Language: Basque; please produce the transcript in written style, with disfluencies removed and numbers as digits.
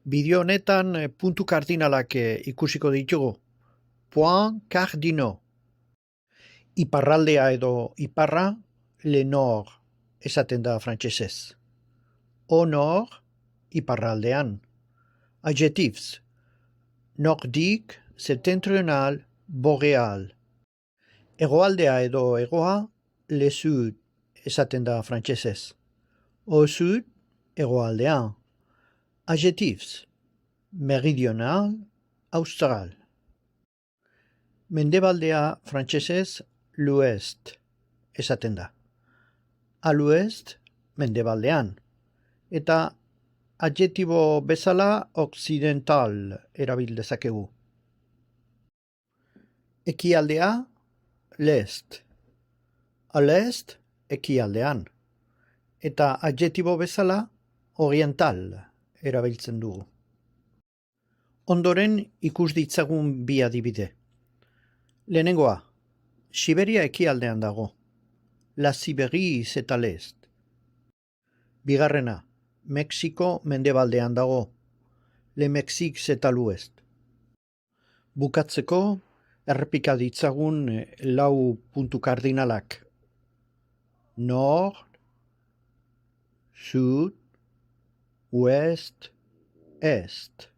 Bideo honetan puntu kardinalak ikusiko ditugu. Point cardinaux. Iparraldea edo iparra, le nord, esaten da frantsesez. Au nord, iparraldean. Adjectives. Nordique, septentrional, boreal. Hegoaldea edo hegoa, le sud, esaten da frantsesez. Au sud, hegoaldean. Adjectives. Meridional, austral. Mendebaldea frantsesez l'ouest, esaten da. A l'ouest, mendebaldean. Eta adjektibo bezala occidental erabil dezakegu. Ekialdea, l'est. A l'est, ekialdean. Eta adjektibo bezala oriental erabiltzen dugu. Ondoren ikus ditzagun bi adibide. Lehenengoa, Siberia ekialdean dago. La Sibérie c'est à l'est. Bigarrena, Mexiko mendebaldean dago. Le Mexique c'est à l'ouest. Bukatzeko, errepika ditzagun lau puntu kardinalak. Nord, sud, ouest, est.